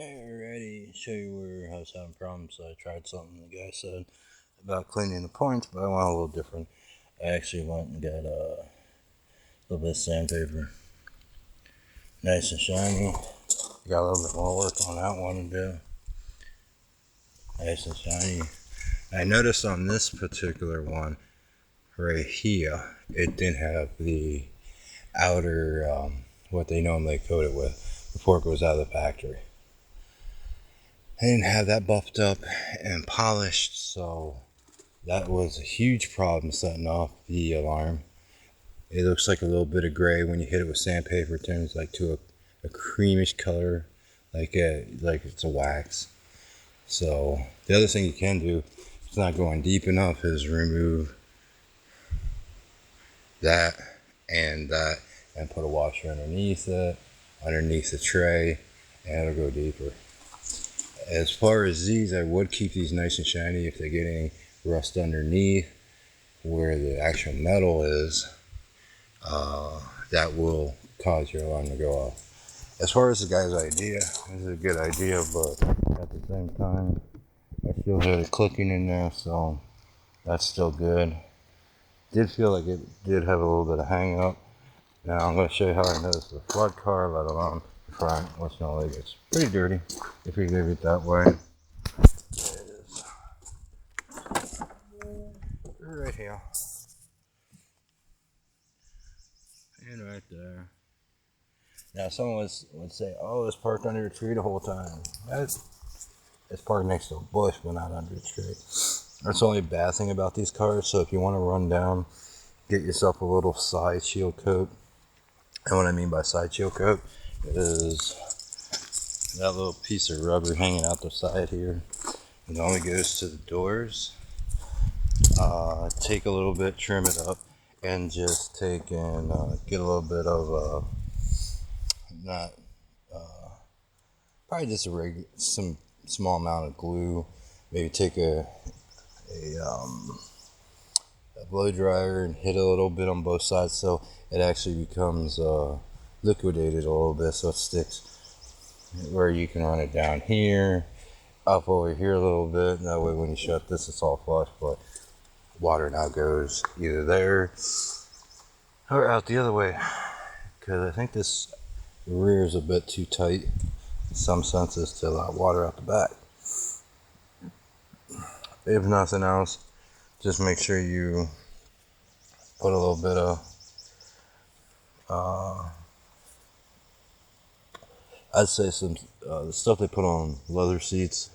Alrighty, show you where I was having problems. I tried something the guy said about cleaning the points, but I went a little different. I actually went and got a little bit of sandpaper, nice and shiny. Got a little bit more work on that one to do. Nice and shiny. I noticed on this particular one right here, it didn't have the outer, what they normally coat it with before it goes out of the factory. I didn't have that buffed up and polished, so that was a huge problem setting off the alarm. It looks like a little bit of gray when you hit it with sandpaper. It turns like to a creamish color, like it's a wax. So the other thing you can do, if it's not going deep enough, is remove that and put a washer underneath it, underneath the tray, and it'll go deeper. As far as these, I would keep these nice and shiny. If they get any rust underneath where the actual metal is, that will cause your alarm to go off. As far as the guy's idea, this is a good idea, but at the same time, I still heard it clicking in there, so that's still good. Did feel like it did have a little bit of hang up. Now I'm going to show you how I noticed the flood car, let alone the front, which normally gets pretty dirty if you leave it that way. There it is. Right here. And right there. Now someone would say, oh, it's parked under a tree the whole time. It's parked next to a bush, but not under a tree. That's the only bad thing about these cars. So if you want to run down, get yourself a little side shield coat. And what I mean by side shield coat is that little piece of rubber hanging out the side here. It only goes to the doors. Take a little bit, trim it up, and just take and get a little bit of probably just some small amount of glue. Maybe take a blow dryer and hit a little bit on both sides so it actually becomes liquidated a little bit, so it sticks. Where you can run it down here, up over here a little bit, and that way when you shut this, it's all flush, but water now goes either there or out the other way, because I think this rear is a bit too tight in some senses to allow water out the back. If nothing else, just make sure you put a little bit of I'd say some the stuff they put on leather seats,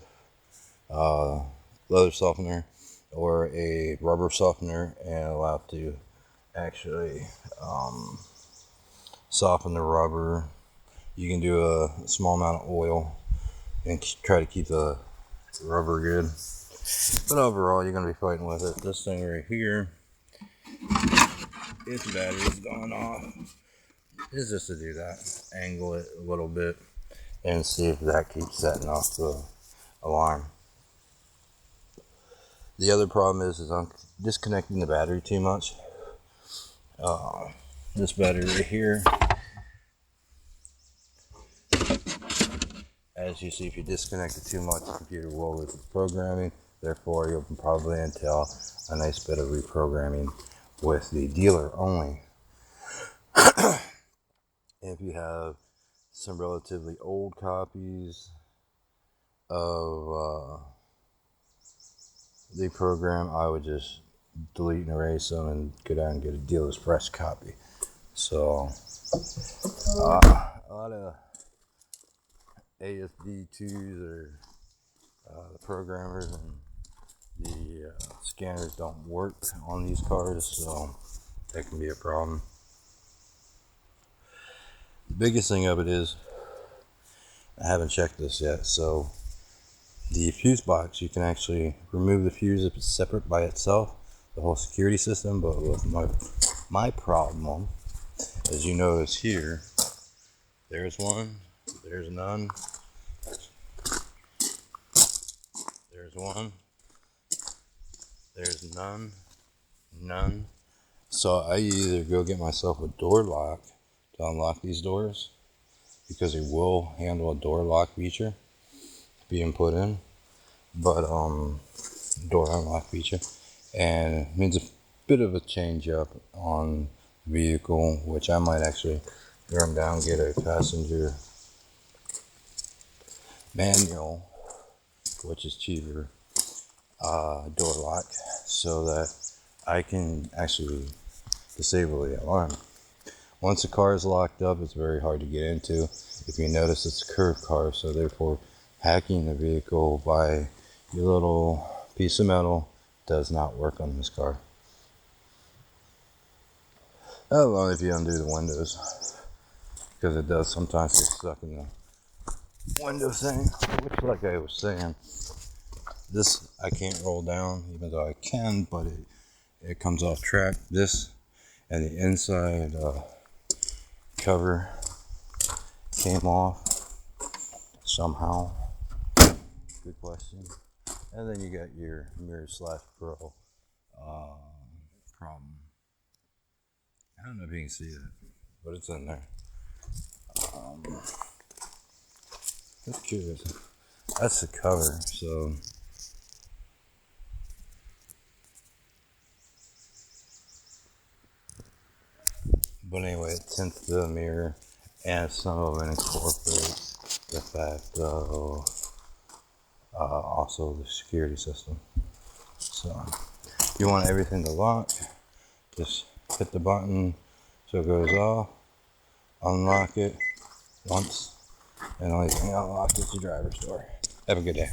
leather softener, or a rubber softener, and allow it to actually soften the rubber. You can do a small amount of oil and try to keep the rubber good. But overall, you're going to be fighting with it. This thing right here, its battery's gone off. Is just to do that. Angle it a little bit and see if that keeps setting off the alarm. The other problem is I'm disconnecting the battery too much. This battery right here, as you see, if you disconnect it too much, the computer will lose its programming. Therefore, you'll probably entail a nice bit of reprogramming with the dealer only. If you have some relatively old copies of the program, I would just delete and erase them and go down and get a dealer's fresh copy. So, a lot of ASB2s or the programmers and the scanners don't work on these cars, so that can be a problem. The biggest thing of it is, I haven't checked this yet, so the fuse box, you can actually remove the fuse if it's separate by itself, the whole security system. But with my problem, as you notice here, there's one, there's none, there's one, there's none. So I either go get myself a door lock to unlock these doors, because it will handle a door lock feature, being put in, but door unlock feature, and it means a bit of a change up on the vehicle, which I might actually run down, get a passenger manual, which is cheaper, door lock, so that I can actually disable the alarm. Once the car is locked up, it's very hard to get into. If you notice, it's a curved car, so therefore hacking the vehicle by your little piece of metal does not work on this car. Well, if you undo the windows, because it does sometimes get stuck in the window thing, which, like I was saying, this I can't roll down, even though I can, but it comes off track. This and the inside cover came off somehow. Good question. And then you got your mirror / pro problem. I don't know if you can see that, but it's in there. That's curious. That's the cover, so but anyway, it tints the mirror, and some of it incorporates the fact of also the security system. So if you want everything to lock, just hit the button so it goes off, unlock it once, and the only thing unlocked is the driver's door. Have a good day.